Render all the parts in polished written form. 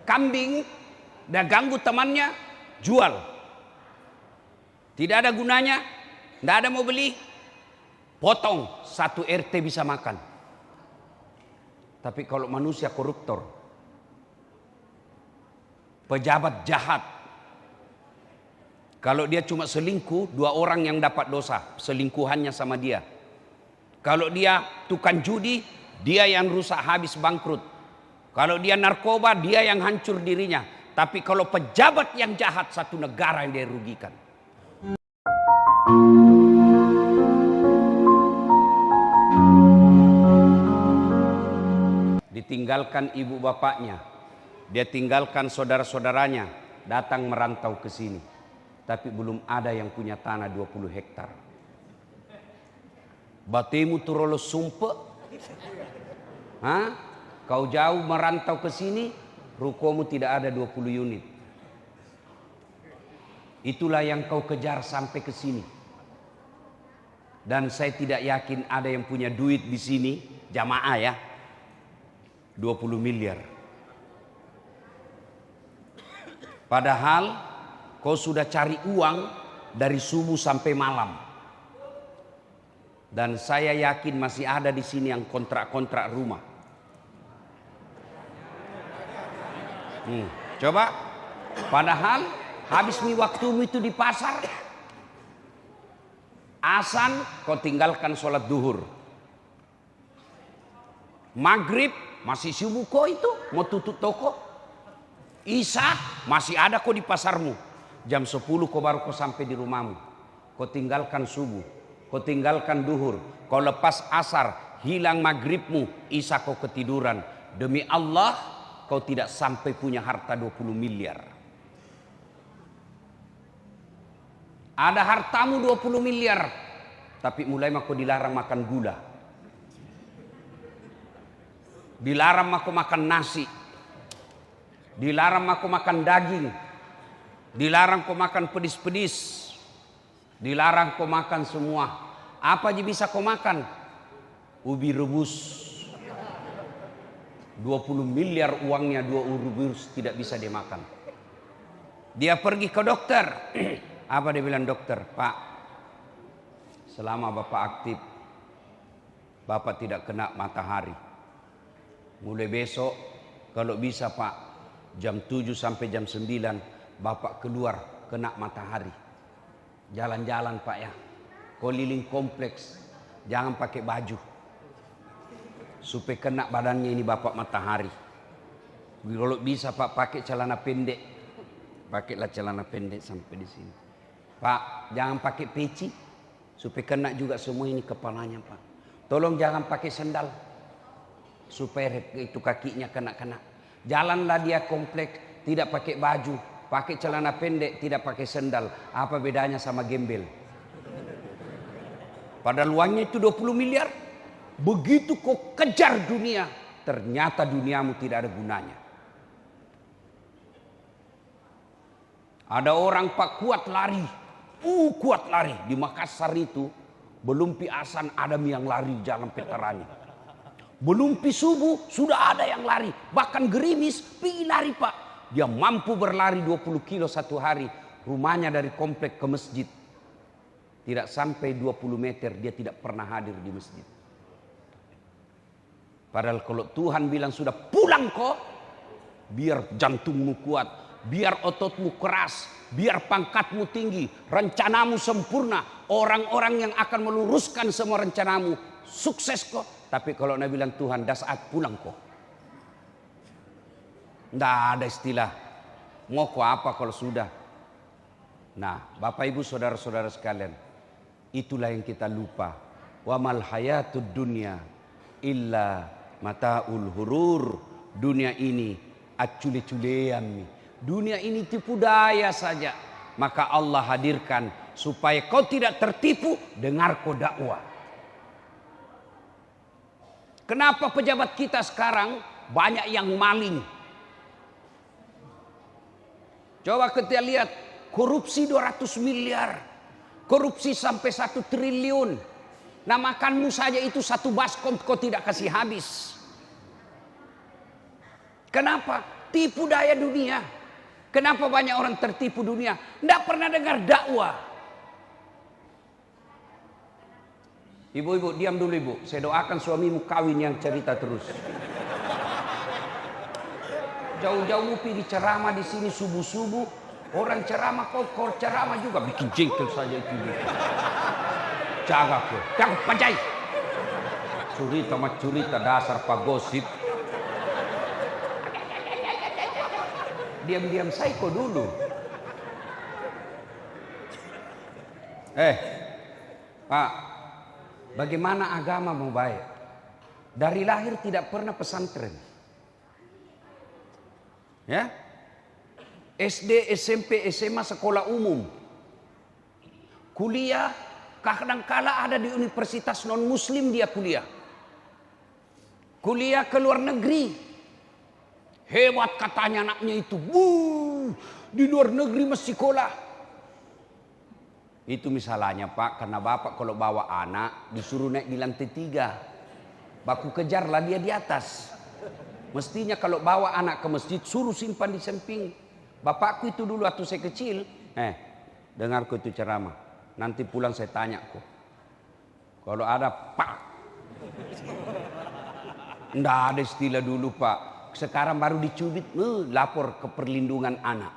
kambing, dah ganggu temannya, jual. Tidak ada gunanya, tidak ada mau beli, potong, satu RT bisa makan. Tapi kalau manusia koruptor, pejabat jahat, kalau dia cuma selingkuh, 2 orang yang dapat dosa, selingkuhannya sama dia. Kalau dia tukang judi, dia yang rusak habis bangkrut. Kalau dia narkoba, dia yang hancur dirinya. Tapi kalau pejabat yang jahat, satu negara yang dia rugikan. Ditinggalkan ibu bapaknya, dia tinggalkan saudara-saudaranya, datang merantau ke sini. Tapi belum ada yang punya tanah 20 hektar. Batemu turolo sumpe. Kau jauh merantau ke sini, rukomu tidak ada 20 unit. Itulah yang kau kejar sampai ke sini. Dan saya tidak yakin ada yang punya duit di sini, jamaah ya, 20 miliar. Padahal kau sudah cari uang dari subuh sampai malam. Dan saya yakin masih ada di sini yang kontrak-kontrak rumah. Coba, padahal habis waktumu itu di pasar, azan kau tinggalkan sholat duhur. Maghrib masih subuh kau itu mau tutup toko. Isya masih ada kau di pasarmu. Jam 10 kau baru kau sampai di rumahmu. Kau tinggalkan subuh, kau tinggalkan duhur, kau lepas asar, hilang maghribmu, isya kau ketiduran. Demi Allah, kau tidak sampai punya harta 20 miliar. Ada hartamu 20 miliar, tapi mulai kau dilarang makan gula. Dilarang kau makan nasi. Dilarang kau makan daging. Dilarang kau makan pedis-pedis. Dilarang kau makan semua. Apa aja bisa kau makan? Ubi rebus. 20 miliar uangnya, 2 ubi rebus tidak bisa dia makan. Dia pergi ke dokter. Apa dia bilang dokter? Pak, selama Bapak aktif, Bapak tidak kena matahari. Mulai besok, kalau bisa Pak, jam 7 sampai jam 9, Bapak keluar kena matahari. Jalan-jalan Pak ya, keliling kompleks, jangan pakai baju. Supaya kena badannya ini Bapak matahari. Kalau bisa Pak pakai celana pendek. Pakailah celana pendek sampai di sini. Pak, jangan pakai peci. Supaya kena juga semua ini kepalanya Pak. Tolong jangan pakai sendal. Supaya itu kakinya kena-kena. Jalanlah dia kompleks, tidak pakai baju, pakai celana pendek, tidak pakai sendal. Apa bedanya sama gembel? Padahal uangnya itu 20 miliar. Begitu kau kejar dunia, ternyata duniamu tidak ada gunanya. Ada orang Pak kuat lari. Kuat lari. Di Makassar itu, belum pi asan ada yang lari jalan veterannya. Belum pi subuh, sudah ada yang lari. Bahkan gerimis, pi lari Pak. Dia mampu berlari 20 kilo satu hari. Rumahnya dari komplek ke masjid. Tidak sampai 20 meter, dia tidak pernah hadir di masjid. Padahal kalau Tuhan bilang sudah pulang kok, biar jantungmu kuat, biar ototmu keras, biar pangkatmu tinggi, rencanamu sempurna, orang-orang yang akan meluruskan semua rencanamu sukses kok. Tapi kalau Nabi bilang Tuhan dah saat pulang kok, tidak ada istilah mau kok apa kalau sudah. Nah, Bapak Ibu saudara-saudara sekalian, itulah yang kita lupa. Wa mal hayatud dunya illa mataul hurur. Dunia ini acule-culean. Dunia ini tipu daya saja. Maka Allah hadirkan supaya kau tidak tertipu, dengar kau dakwah. Kenapa pejabat kita sekarang banyak yang maling? Coba kita lihat, korupsi 200 miliar. Korupsi sampai 1 triliun. Nah makanmu saja itu 1 baskom kau tidak kasih habis. Kenapa? Tipu daya dunia. Kenapa banyak orang tertipu dunia? Tidak pernah dengar dakwah. Ibu-ibu, diam dulu ibu. Saya doakan suamimu kawin yang cerita terus. Jauh-jauh pergi ceramah di sini subuh-subuh. Orang ceramah kau ceramah juga bikin jengkel saja itu. Jaga kau, jangan panjai. Curita dasar pak gosip. Diam-diam psycho dulu. Pak, bagaimana agama mau baik? Dari lahir tidak pernah pesantren. Ya, SD, SMP, SMA, sekolah umum. Kuliah, kadang-kala ada di universitas non-muslim dia kuliah. Kuliah ke luar negeri. Hebat katanya anaknya itu. Di luar negeri masih sekolah. Itu misalnya Pak, karena Bapak kalau bawa anak disuruh naik di lantai 3. Baku kejarlah dia di atas. Mestinya kalau bawa anak ke masjid suruh simpan di samping. Bapakku itu dulu waktu saya kecil. Dengarku itu ceramah. Nanti pulang saya tanya kok. Kalau ada Pak. Nggak ada istilah dulu Pak. Sekarang baru dicubit, lapor ke perlindungan anak.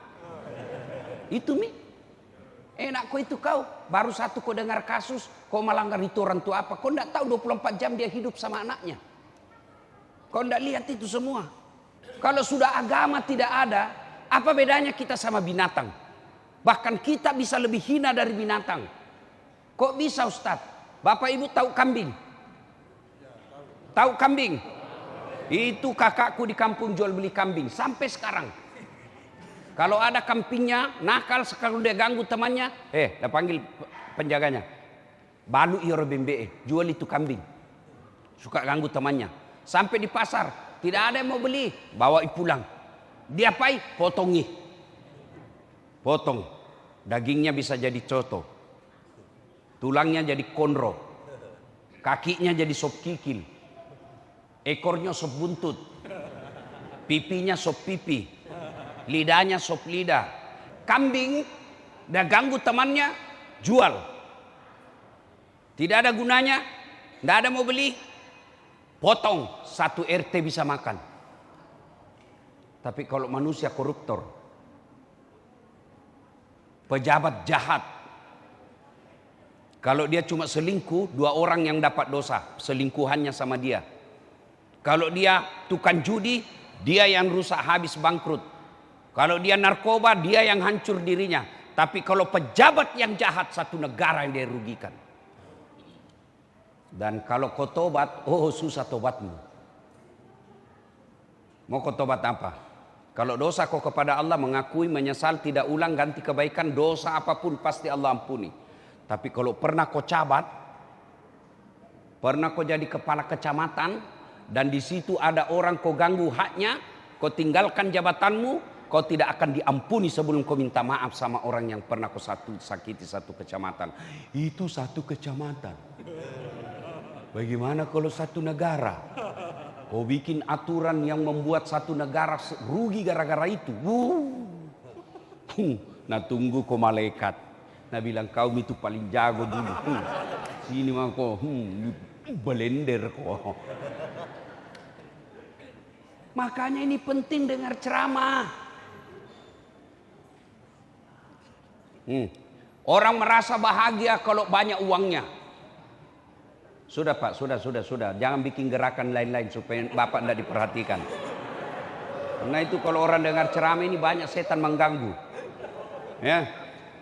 Itu mi. Enak kok itu kau. Baru satu kau dengar kasus, kau melanggar itu orang tua apa. Kau enggak tahu 24 jam dia hidup sama anaknya. Kau enggak lihat itu semua. Kalau sudah agama tidak ada, apa bedanya kita sama binatang? Bahkan kita bisa lebih hina dari binatang. Kok bisa Ustadz? Bapak Ibu tahu kambing? Tahu kambing? Itu kakakku di kampung jual beli kambing sampai sekarang. Kalau ada kambingnya nakal sekali dia ganggu temannya, dah panggil penjaganya. Balu iro bembe, jual itu kambing. Suka ganggu temannya. Sampai di pasar, tidak ada yang mau beli, bawa pulang. Dia pai, potongi. Potong. Dagingnya bisa jadi coto. Tulangnya jadi konro. Kakinya jadi sop kikil. Ekornya sop buntut, pipinya sop pipi, lidahnya sop lidah. Kambing, dah ganggu temannya, jual. Tidak ada gunanya, tidak ada mau beli, potong, satu RT bisa makan. Tapi kalau manusia koruptor, pejabat jahat, kalau dia cuma selingkuh, 2 orang yang dapat dosa, selingkuhannya sama dia. Kalau dia tukang judi, dia yang rusak habis bangkrut. Kalau dia narkoba, dia yang hancur dirinya. Tapi kalau pejabat yang jahat, satu negara yang dia rugikan. Dan kalau kau tobat, susah tobatmu. Mau kau tobat apa? Kalau dosa kau kepada Allah, mengakui, menyesal, tidak ulang, ganti kebaikan, dosa apapun pasti Allah ampuni. Tapi kalau pernah kau cabat, pernah kau jadi kepala kecamatan, dan di situ ada orang kau ganggu haknya, kau tinggalkan jabatanmu, kau tidak akan diampuni sebelum kau minta maaf sama orang yang pernah kau sakiti satu kecamatan. Itu satu kecamatan. Bagaimana kalau satu negara? Kau bikin aturan yang membuat satu negara rugi gara-gara itu. Nah tunggu kau malaikat. Nah bilang kau itu paling jago dulu. Sini mah kau belender kau. Makanya ini penting dengar ceramah. Orang merasa bahagia kalau banyak uangnya. Sudah Pak, sudah. Jangan bikin gerakan lain-lain supaya Bapak tidak diperhatikan. Karena itu kalau orang dengar ceramah ini banyak setan mengganggu. Ya,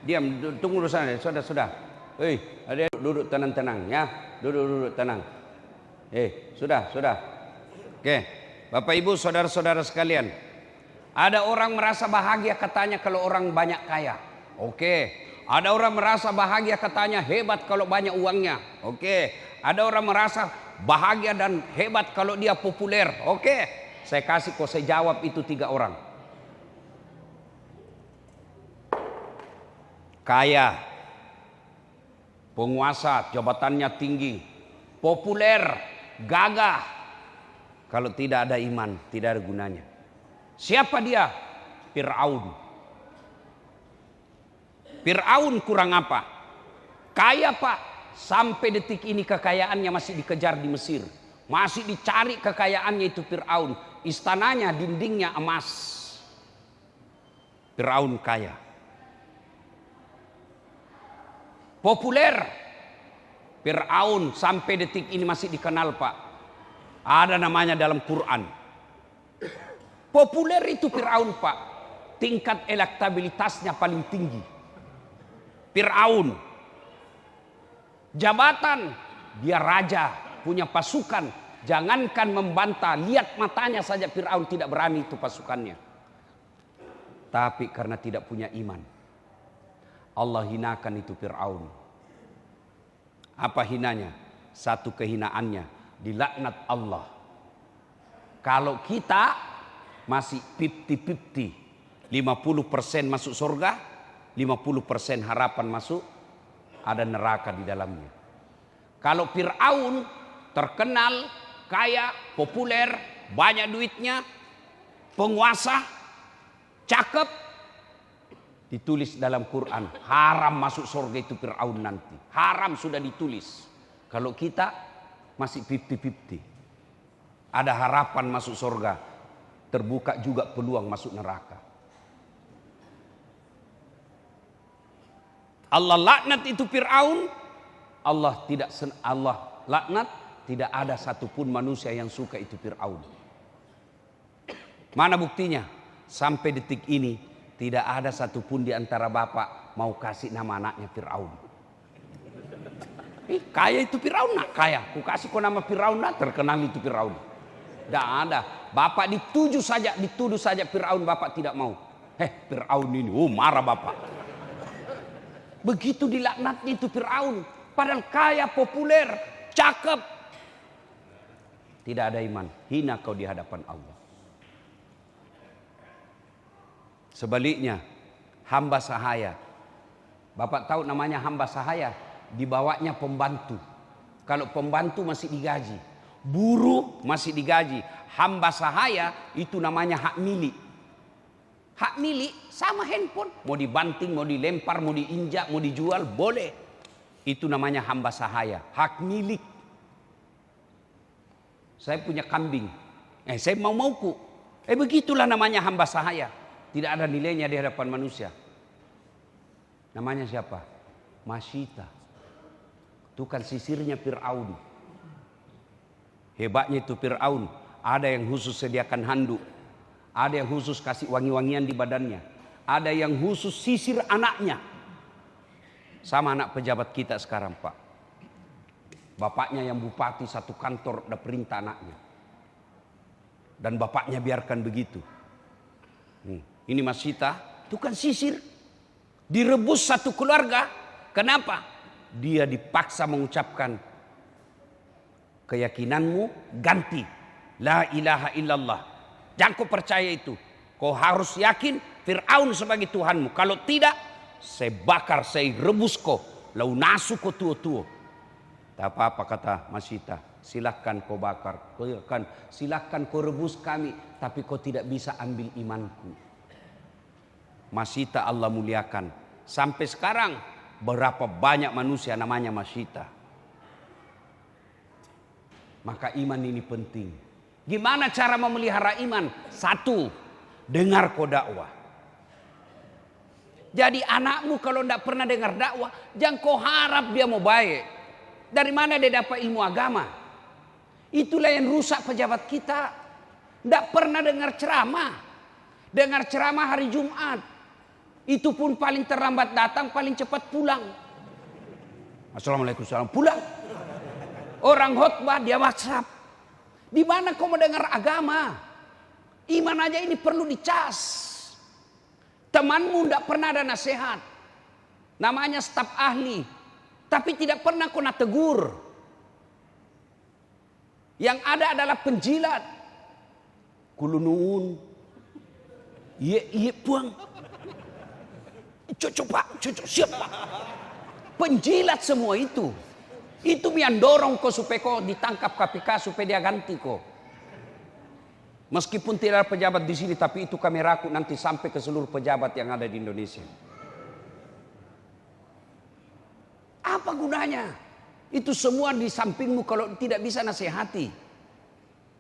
diam, tunggu dulu sana. Sudah. Ada duduk tenang-tenang ya. Duduk tenang. Sudah. Oke. Bapak Ibu, saudara-saudara sekalian, ada orang merasa bahagia katanya kalau orang banyak kaya. Oke. Ada orang merasa bahagia katanya hebat kalau banyak uangnya. Oke. Ada orang merasa bahagia dan hebat kalau dia populer. Oke. Saya kasih kok saya jawab itu 3 orang. Kaya, penguasa, jabatannya tinggi, populer, gagah. Kalau tidak ada iman, tidak ada gunanya. Siapa dia? Fir'aun. Fir'aun kurang apa? Kaya Pak. Sampai detik ini kekayaannya masih dikejar di Mesir. Masih dicari kekayaannya itu Fir'aun. Istananya, dindingnya emas. Fir'aun kaya. Populer. Fir'aun sampai detik ini masih dikenal Pak. Ada namanya dalam Quran. Populer itu Fir'aun Pak. Tingkat elektabilitasnya paling tinggi. Fir'aun. Jabatan. Dia raja. Punya pasukan. Jangankan membantah. Lihat matanya saja Fir'aun tidak berani itu pasukannya. Tapi karena tidak punya iman. Allah hinakan itu Fir'aun. Apa hinanya? Satu kehinaannya. Dilaknat Allah. Kalau kita masih 50-50. 50% masuk surga. 50% harapan masuk. Ada neraka di dalamnya. Kalau Fir'aun terkenal, kaya, populer, banyak duitnya, penguasa, cakep, ditulis dalam Quran, haram masuk surga itu Fir'aun nanti. Haram sudah ditulis. Kalau kita masih 50-50. Ada harapan masuk surga, terbuka juga peluang masuk neraka. Allah laknat itu Fir'aun. Allah laknat, tidak ada satupun manusia yang suka itu Fir'aun. Mana buktinya? Sampai detik ini tidak ada satupun di antara bapak mau kasih nama anaknya Fir'aun. Kaya itu Fir'aun nak kaya. Ku kasih kau nama Fir'aun nak terkenal itu Fir'aun. Tidak ada. Bapak dituduh saja Fir'aun bapak tidak mau. Fir'aun ini, marah bapak. Begitu dilaknatnya itu Fir'aun. Padahal kaya, populer, cakep. Tidak ada iman. Hina kau di hadapan Allah. Sebaliknya, hamba sahaya. Bapak tahu namanya hamba sahaya. Dibawanya pembantu. Kalau pembantu masih digaji. Buruh masih digaji. Hamba sahaya itu namanya hak milik. Hak milik sama handphone. Mau dibanting, mau dilempar, mau diinjak, mau dijual, boleh. Itu namanya hamba sahaya. Hak milik. Saya punya kambing. Saya mau-mauku. Begitulah namanya hamba sahaya. Tidak ada nilainya di hadapan manusia. Namanya siapa? Masyita. Itu kan sisirnya Fir'aun. Hebatnya itu Fir'aun. Ada yang khusus sediakan handuk. Ada yang khusus kasih wangi-wangian di badannya. Ada yang khusus sisir anaknya. Sama anak pejabat kita sekarang Pak. Bapaknya yang bupati satu kantor udah perintah anaknya. Dan bapaknya biarkan begitu. Ini Masyita, itu kan sisir. Direbus satu keluarga. Kenapa? Dia dipaksa mengucapkan keyakinanmu ganti. La ilaha illallah. Jangan kau percaya itu. Kau harus yakin Fir'aun sebagai Tuhanmu. Kalau tidak, saya bakar, saya rebus kau. Lau nasu kau tuo-tuo. Tak apa-apa kata Masyita. Silahkan kau bakar. Silahkan kau rebus kami. Tapi kau tidak bisa ambil imanku. Masyita Allah muliakan. Sampai sekarang berapa banyak manusia namanya Masyita. Maka iman ini penting. Gimana cara memelihara iman? Satu, dengar kau dakwah. Jadi anakmu kalau tidak pernah dengar dakwah, jangan kau harap dia mau baik. Dari mana dia dapat ilmu agama? Itulah yang rusak pejabat kita. Tidak pernah dengar ceramah. Dengar ceramah hari Jumat. Itu pun paling terlambat datang, paling cepat pulang. Assalamualaikum warahmatullahi wabarakatuh. Pulang. Orang khotbah dia WhatsApp. Di mana kau mendengar agama? Iman aja ini perlu dicas. Temanmu tidak pernah ada nasihat. Namanya staf ahli. Tapi tidak pernah kau nak tegur. Yang ada adalah penjilat. Kulunun. Iya puang. Coba siapa? Penjilat semua itu. Itu yang dorong kau supaya kau ditangkap KPK supaya dia ganti kau. Meskipun tidak ada pejabat di sini, tapi itu kami rakut nanti sampai ke seluruh pejabat yang ada di Indonesia. Apa gunanya? Itu semua di sampingmu kalau tidak bisa nasihati.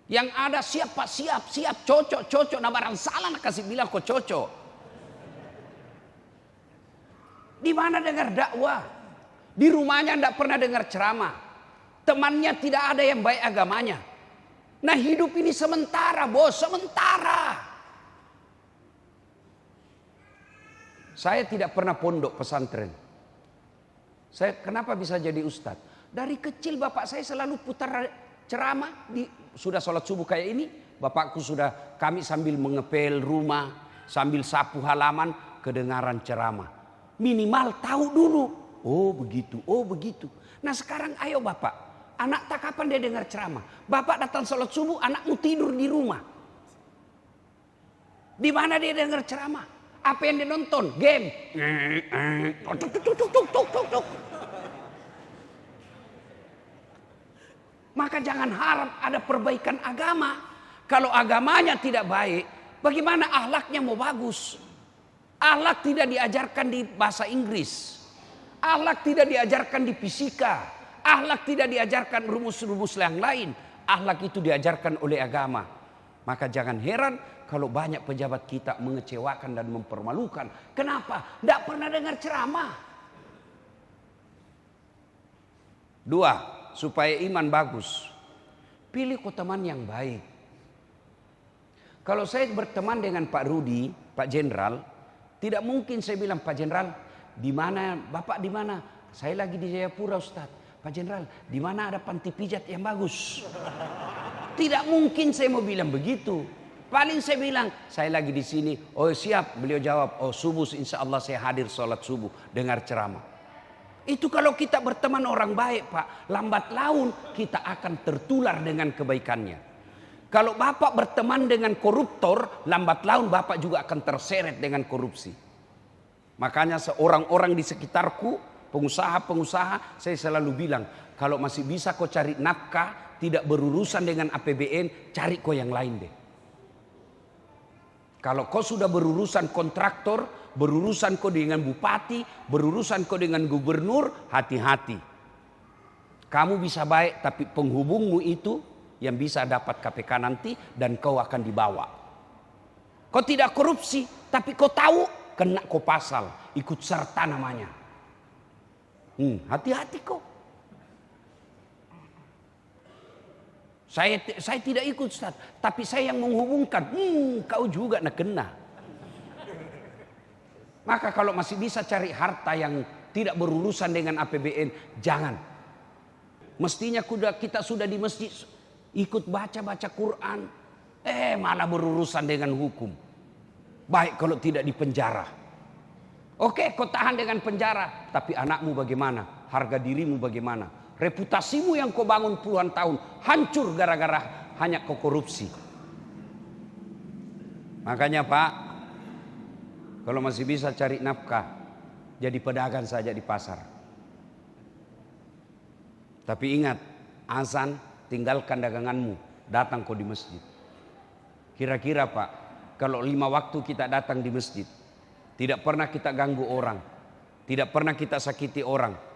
Yang ada siap Pak, siap, cocok. Nah barang salah kasih bilang kok cocok. Di mana dengar dakwah? Di rumahnya tidak pernah dengar ceramah. Temannya tidak ada yang baik agamanya. Nah hidup ini sementara bos, sementara. Saya tidak pernah pondok pesantren. Saya kenapa bisa jadi ustadz? Dari kecil bapak saya selalu putar ceramah. Sudah sholat subuh kayak ini, bapakku sudah, kami sambil mengepel rumah, sambil sapu halaman, kedengaran ceramah. Minimal tahu dulu. Oh begitu. Nah sekarang ayo bapak. Anak tak kapan dia dengar ceramah. Bapak datang sholat subuh, anakmu tidur di rumah. Di mana dia dengar ceramah? Apa yang dia nonton? Game. Maka jangan harap ada perbaikan agama. Kalau agamanya tidak baik, bagaimana akhlaknya mau bagus? Akhlak tidak diajarkan di bahasa Inggris. Akhlak tidak diajarkan di fisika. Akhlak tidak diajarkan rumus-rumus yang lain. Akhlak itu diajarkan oleh agama. Maka jangan heran kalau banyak pejabat kita mengecewakan dan mempermalukan. Kenapa? Tidak pernah dengar ceramah. 2. Supaya iman bagus. Pilih kau teman yang baik. Kalau saya berteman dengan Pak Rudi, Pak Jenderal, tidak mungkin saya bilang, Pak Jenderal, di mana Bapak di mana? Saya lagi di Jayapura Ustaz. Pak Jenderal, di mana ada panti pijat yang bagus? Tidak mungkin saya mau bilang begitu. Paling saya bilang, saya lagi di sini. Oh siap, beliau jawab, oh subuh insya Allah saya hadir sholat subuh, dengar ceramah. Itu kalau kita berteman orang baik Pak, lambat laun kita akan tertular dengan kebaikannya. Kalau Bapak berteman dengan koruptor, lambat laun Bapak juga akan terseret dengan korupsi. Makanya seorang-orang di sekitarku, pengusaha-pengusaha, saya selalu bilang, kalau masih bisa kau cari nafkah, tidak berurusan dengan APBN, cari kau yang lain deh. Kalau kau sudah berurusan kontraktor, berurusan kau dengan bupati, berurusan kau dengan gubernur, hati-hati. Kamu bisa baik, tapi penghubungmu itu yang bisa dapat KPK nanti dan kau akan dibawa. Kau tidak korupsi, tapi kau tahu, kena kau pasal, ikut serta namanya. Hati-hati kok. Saya tidak ikut Ustaz, tapi saya yang menghubungkan. Kau juga nak kena. Maka kalau masih bisa cari harta yang tidak berurusan dengan APBN, jangan. Mestinya kita sudah di masjid ikut baca Quran, malah berurusan dengan hukum. Baik kalau tidak di penjara. Oke, kau tahan dengan penjara, tapi anakmu bagaimana? Harga dirimu bagaimana? Reputasimu yang kau bangun puluhan tahun hancur gara-gara hanya kau korupsi. Makanya Pak, kalau masih bisa cari nafkah, jadi pedagang saja di pasar. Tapi ingat, azan tinggalkan daganganmu, datang kau di masjid. Kira-kira Pak, kalau 5 waktu kita datang di masjid, tidak pernah kita ganggu orang. Tidak pernah kita sakiti orang.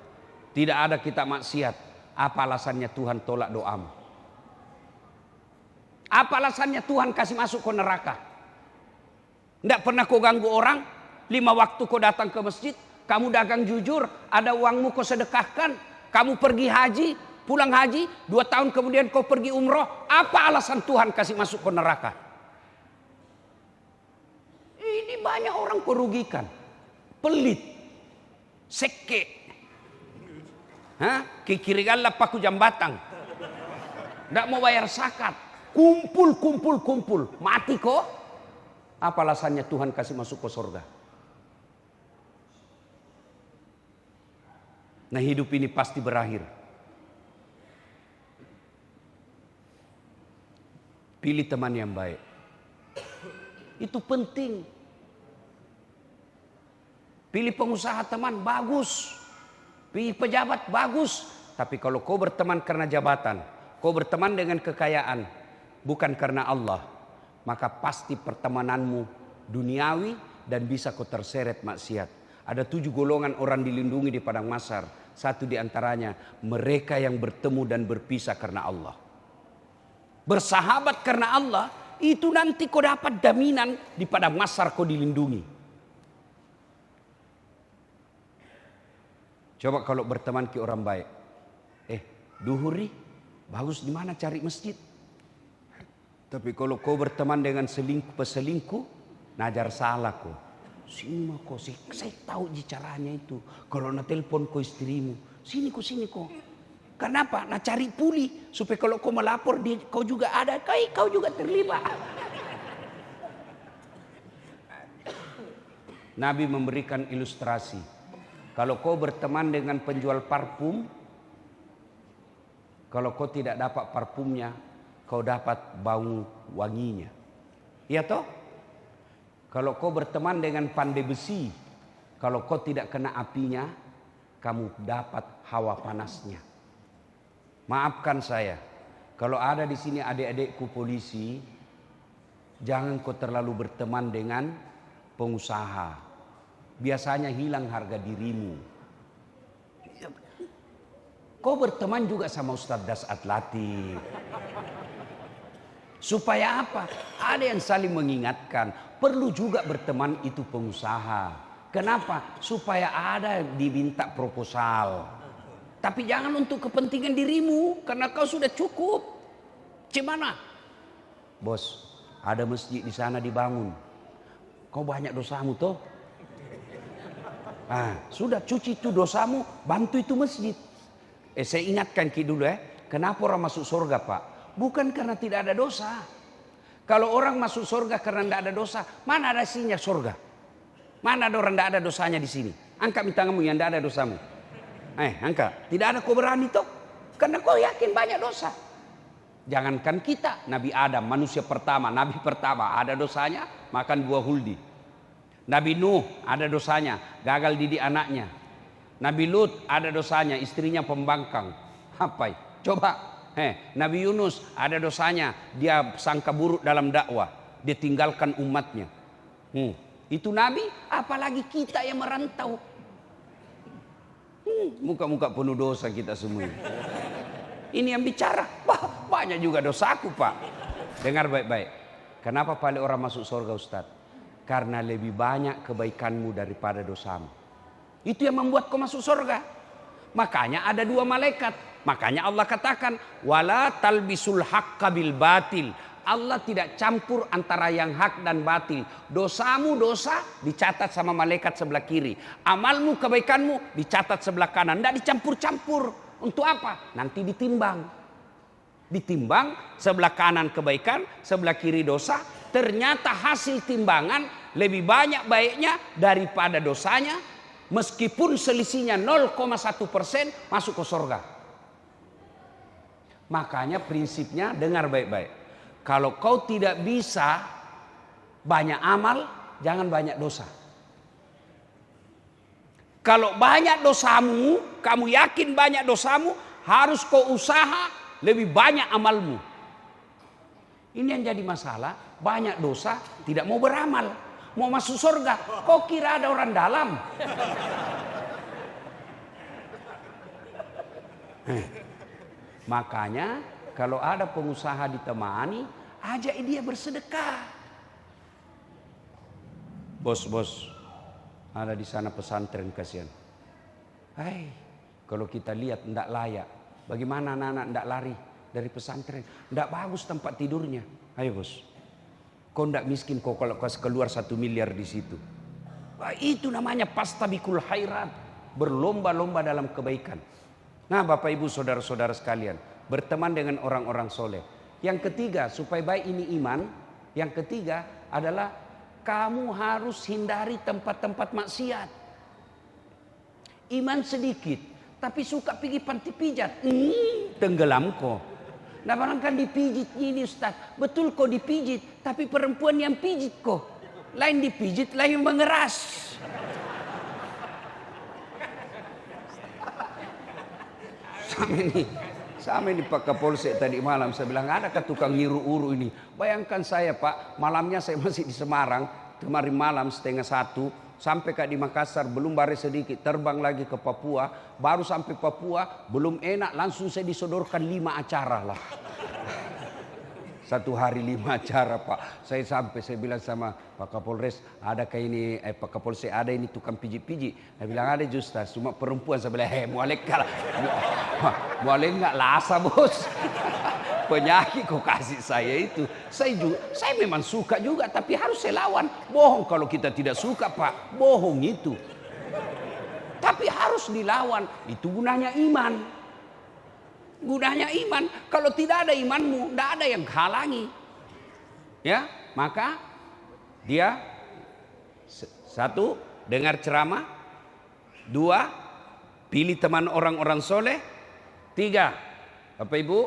Tidak ada kita maksiat. Apa alasannya Tuhan tolak doamu? Apa alasannya Tuhan kasih masuk ke neraka? Tidak pernah kau ganggu orang. 5 waktu kau datang ke masjid. Kamu dagang jujur. Ada uangmu kau sedekahkan. Kamu pergi haji. Pulang haji. 2 tahun kemudian kau pergi umroh. Apa alasan Tuhan kasih masuk ke neraka? Ini banyak orang kerugikan. Pelit. Seke. Kikirigalah paku jambatan. Tidak mau bayar zakat. Kumpul. Mati kok. Apa alasannya Tuhan kasih masuk ke surga? Nah hidup ini pasti berakhir. Pilih teman yang baik. Itu penting. Pilih pengusaha teman bagus. Pilih pejabat bagus. Tapi kalau kau berteman karena jabatan, kau berteman dengan kekayaan, bukan karena Allah, maka pasti pertemananmu duniawi dan bisa kau terseret maksiat. Ada 7 golongan orang dilindungi di padang mahsyar. Satu di antaranya mereka yang bertemu dan berpisah karena Allah. Bersahabat karena Allah, itu nanti kau dapat jaminan di padang mahsyar kau dilindungi. Coba kalau berteman ke orang baik. Duhuri, bagus di mana cari masjid. Tapi kalau kau berteman dengan peselingkuh, najar salah kau. Sini mah kau, saya tahu caranya itu. Kalau nak telepon kau istrimu, sini kau. Kenapa? Nak cari puli supaya kalau kau melapor kau juga ada, kau juga terlibat. Nabi memberikan ilustrasi. Kalau kau berteman dengan penjual parfum, kalau kau tidak dapat parfumnya, kau dapat bau wanginya. Iya toh? Kalau kau berteman dengan pandai besi, kalau kau tidak kena apinya, kamu dapat hawa panasnya. Maafkan saya, kalau ada di sini adik-adikku polisi, jangan kau terlalu berteman dengan pengusaha. Biasanya hilang harga dirimu. Kau berteman juga sama Ustadz Dasat Latif. Supaya apa? Ada yang saling mengingatkan. Perlu juga berteman itu pengusaha. Kenapa? Supaya ada diminta proposal. Tapi jangan untuk kepentingan dirimu. Karena kau sudah cukup. Gimana? Bos, ada masjid di sana dibangun. Kau banyak dosamu toh. Sudah cuci itu dosamu. Bantu itu masjid. Saya ingatkan dulu kenapa orang masuk surga Pak? Bukan karena tidak ada dosa. Kalau orang masuk surga karena tidak ada dosa, mana ada isinya surga? Mana ada orang tidak ada dosanya di sini? Angkat tanganmu yang tidak ada dosamu. Angkat. Tidak ada kau berani toh? Karena kau yakin banyak dosa. Jangankan kita, Nabi Adam, manusia pertama, Nabi pertama ada dosanya, makan buah huldi. Nabi Nuh ada dosanya, gagal didik anaknya. Nabi Lut ada dosanya, istrinya pembangkang. Apa? Coba. Nabi Yunus ada dosanya, dia sangka buruk dalam dakwah, dia tinggalkan umatnya. Itu Nabi, apalagi kita yang merantau. Muka-muka penuh dosa kita semua. Ini yang bicara, banyak juga dosaku Pak. Dengar baik-baik. Kenapa paling orang masuk surga Ustaz? Karena lebih banyak kebaikanmu daripada dosamu. Itu yang membuat kau masuk surga. Makanya ada 2 malaikat. Makanya Allah katakan, wala talbisul haqqa bil batil. Allah tidak campur antara yang hak dan batil. Dosamu dosa dicatat sama malaikat sebelah kiri. Amalmu kebaikanmu dicatat sebelah kanan. Tidak dicampur-campur. Untuk apa? Nanti ditimbang. Ditimbang sebelah kanan kebaikan, sebelah kiri dosa. Ternyata hasil timbangan lebih banyak baiknya daripada dosanya. Meskipun selisihnya 0,1% masuk ke surga. Makanya prinsipnya dengar baik-baik. Kalau kau tidak bisa banyak amal, jangan banyak dosa. Kalau banyak dosamu, kamu yakin banyak dosamu, harus kau usaha lebih banyak amalmu. Ini yang jadi masalah, banyak dosa tidak mau beramal. Mau masuk surga, kau kira ada orang dalam? Makanya kalau ada pengusaha ditemani, ajak dia bersedekah. Bos, ada di sana pesantren kasihan. Kalau kita lihat tidak layak. Bagaimana anak-anak tidak lari dari pesantren? Tidak bagus tempat tidurnya. Ayo bos. Kau tidak miskin kau kalau kau keluar 1 miliar di situ. Itu namanya pastabikul khairat. Berlomba-lomba dalam kebaikan. Nah Bapak Ibu saudara-saudara sekalian. Berteman dengan orang-orang soleh. Yang ketiga supaya baik ini iman. Yang ketiga adalah kamu harus hindari tempat-tempat maksiat. Iman sedikit. Tapi suka pergi panti pijat. Tenggelam kau. Nah barangkali dipijit ini Ustaz. Betul kok dipijit. Tapi perempuan yang pijit kok. Lain dipijit, lain mengeras. Sama ini Pak Kapolsek tadi malam, saya bilang ada ke tukang ngiru-uru ini. Bayangkan saya Pak, malamnya saya masih di Semarang, kemarin malam 12:30, sampai di Makassar, belum baris sedikit, terbang lagi ke Papua, baru sampai Papua, belum enak, langsung saya disodorkan 5 acara lah. Satu hari 5 acara Pak. Saya sampai, saya bilang sama Pak Kapolres, ada kayak ini, Pak Kapolsek ada ini tukang pijit-pijit. Saya bilang ada Justas, cuma perempuan. Saya bilang, mualek kalah. Mualek nggak lasa bos. Penyakit kok kasih saya itu. Saya memang suka juga, tapi harus saya lawan. Bohong kalau kita tidak suka Pak, bohong itu. Tapi harus dilawan, itu gunanya iman. Gunanya iman, kalau tidak ada imanmu, tidak ada yang halangi. Ya, maka dia 1, dengar ceramah. 2, pilih teman orang-orang soleh. 3, Bapak Ibu,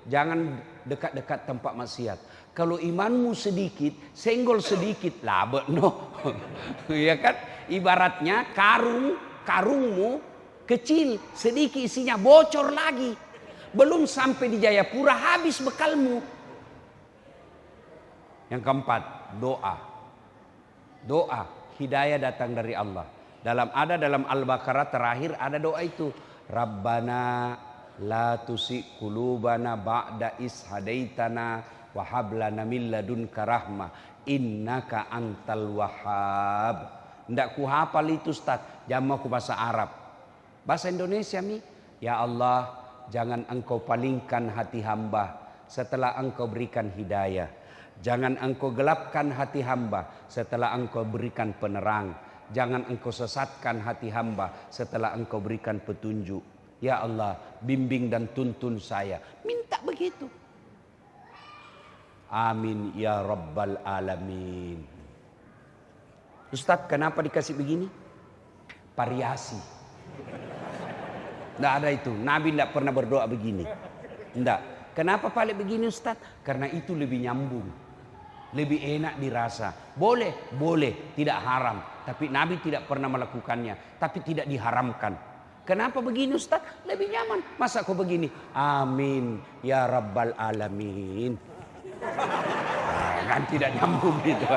jangan dekat-dekat tempat maksiat. Kalau imanmu sedikit, senggol sedikit, labet no. Ya kan? Ibaratnya karungmu kecil, sedikit isinya bocor lagi. Belum sampai di Jayapura habis bekalmu. Yang keempat, doa. Doa, hidayah datang dari Allah. Dalam Al-Baqarah terakhir ada doa itu. Rabbana la tusi qulubana ba'da is hadaitana wa hab lana min ladunka rahmah innaka antal wahhab. Ndak ku hafal itu Ustaz, jamak ku bahasa Arab. Bahasa Indonesia ya Allah, jangan engkau palingkan hati hamba setelah engkau berikan hidayah. Jangan engkau gelapkan hati hamba setelah engkau berikan penerang. Jangan engkau sesatkan hati hamba setelah engkau berikan petunjuk. Ya Allah, bimbing dan tuntun saya. Minta begitu. Amin ya Rabbal Alamin. Ustaz, kenapa dikasih begini? Variasi. Tidak ada itu. Nabi tidak pernah berdoa begini. Tidak. Kenapa paling begini Ustaz? Karena itu lebih nyambung. Lebih enak dirasa. Boleh, tidak haram. Tapi Nabi tidak pernah melakukannya. Tapi tidak diharamkan. Kenapa begini Ustaz? Lebih nyaman. Masa kau begini? Amin ya Rabbal Alamin. Kan tidak nyambung gitu.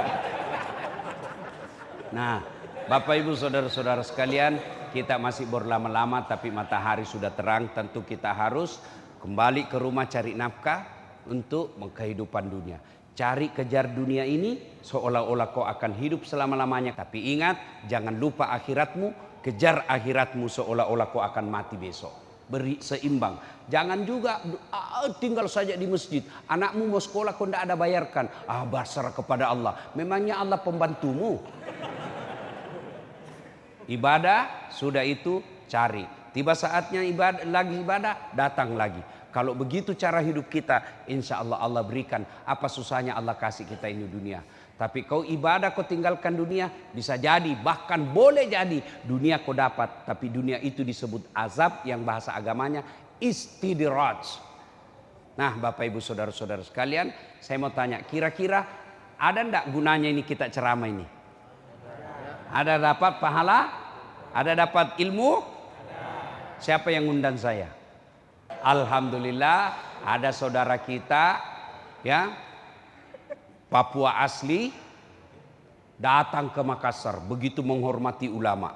Nah, Bapak Ibu saudara-saudara sekalian, kita masih berlama-lama tapi matahari sudah terang. Tentu kita harus kembali ke rumah cari nafkah untuk kehidupan dunia. Cari kejar dunia ini seolah-olah kau akan hidup selama-lamanya. Tapi ingat, jangan lupa akhiratmu. Kejar akhiratmu seolah-olah kau akan mati besok. Beri seimbang. Jangan juga tinggal saja di masjid. Anakmu mau sekolah kau tidak ada bayarkan. Berserah kepada Allah. Memangnya Allah pembantumu? Ibadah sudah itu cari. Tiba saatnya ibadah datang lagi. Kalau begitu cara hidup kita, insya Allah Allah berikan. Apa susahnya Allah kasih kita ini dunia. Tapi kau ibadah kau tinggalkan dunia, bisa jadi bahkan boleh jadi dunia kau dapat. Tapi dunia itu disebut azab yang bahasa agamanya istidraj. Nah Bapak Ibu saudara-saudara sekalian, saya mau tanya, kira-kira ada enggak gunanya ini kita ceramah ini? Ada dapat pahala? Ada dapat ilmu? Siapa yang undang saya? Alhamdulillah ada saudara kita ya Papua asli datang ke Makassar, begitu menghormati ulama.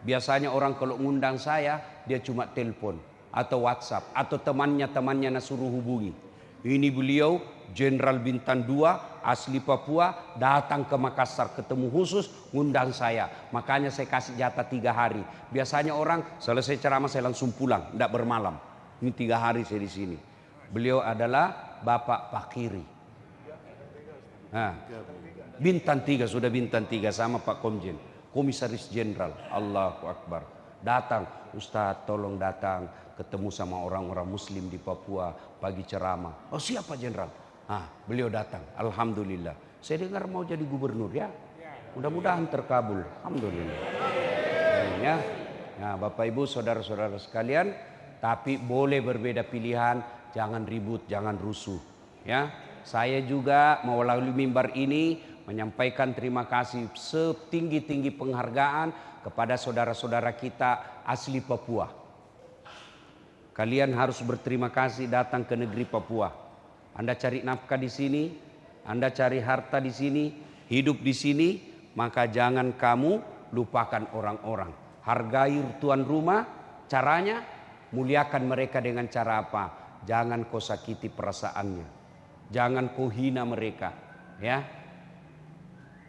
Biasanya orang kalau ngundang saya dia cuma telepon atau WhatsApp atau temannya suruh hubungi. Ini beliau Jenderal Bintang 2 asli Papua datang ke Makassar, ketemu khusus ngundang saya. Makanya saya kasih jatah 3 hari. Biasanya orang selesai ceramah saya langsung pulang, tidak bermalam. Ini 3 hari saya di sini. Beliau adalah Bapak Pakiri. Bintang 3, sudah Bintang 3 sama Pak Komjen, Komisaris Jenderal. Allahu Akbar. Datang, Ustaz tolong datang ketemu sama orang-orang muslim di Papua bagi ceramah. Oh siapa Jenderal? Beliau datang. Alhamdulillah. Saya dengar mau jadi gubernur ya. Mudah-mudahan terkabul. Alhamdulillah. Ya. Nah, Bapak Ibu saudara-saudara sekalian, tapi boleh berbeda pilihan, jangan ribut, jangan rusuh. Ya. Saya juga melalui mimbar ini menyampaikan terima kasih setinggi-tinggi penghargaan kepada saudara-saudara kita asli Papua. Kalian harus berterima kasih datang ke negeri Papua. Anda cari nafkah di sini, Anda cari harta di sini, hidup di sini, maka jangan kamu lupakan orang-orang. Hargai tuan rumah, caranya muliakan mereka dengan cara apa? Jangan kau sakiti perasaannya. Jangan kau hina mereka, ya.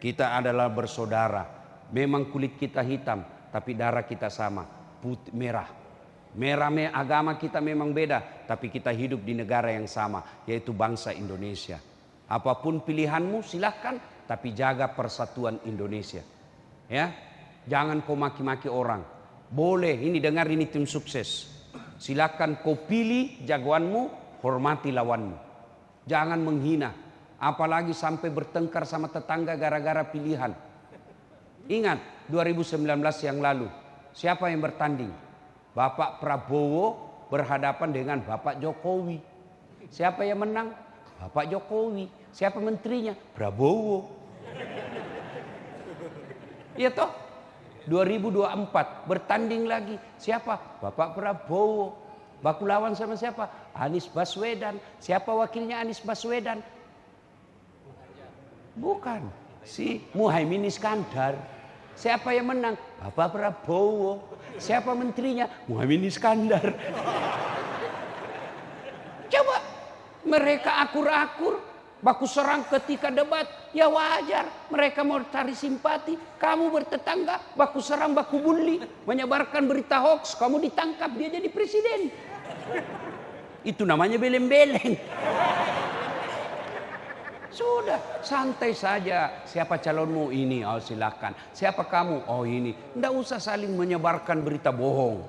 Kita adalah bersaudara. Memang kulit kita hitam, tapi darah kita sama, putih merah. Merah agama kita memang beda, tapi kita hidup di negara yang sama, yaitu bangsa Indonesia. Apapun pilihanmu silahkan, tapi jaga persatuan Indonesia. Ya, jangan kau maki-maki orang. Boleh, ini dengar, ini tim sukses. Silakan kau pilih jagoanmu, hormati lawanmu. Jangan menghina, apalagi sampai bertengkar sama tetangga gara-gara pilihan. Ingat 2019 yang lalu, siapa yang bertanding? Bapak Prabowo berhadapan dengan Bapak Jokowi. Siapa yang menang? Bapak Jokowi. Siapa menterinya? Prabowo. Iya toh? 2024 bertanding lagi. Siapa? Bapak Prabowo. Baku lawan sama siapa? Anies Baswedan. Siapa wakilnya Anies Baswedan? Bukan. Si Muhaimin Iskandar. Siapa yang menang? Bapak Prabowo. Siapa menterinya? Muhaimin Iskandar. Coba mereka akur-akur, baku serang ketika debat, ya wajar. Mereka mau cari simpati. Kamu bertetangga, baku serang, baku bully, menyebarkan berita hoax, kamu ditangkap, dia jadi presiden. Itu namanya beleng-beleng. Sudah, santai saja. Siapa calonmu? Ini, oh silakan. Siapa kamu? Oh ini. Tidak usah saling menyebarkan berita bohong.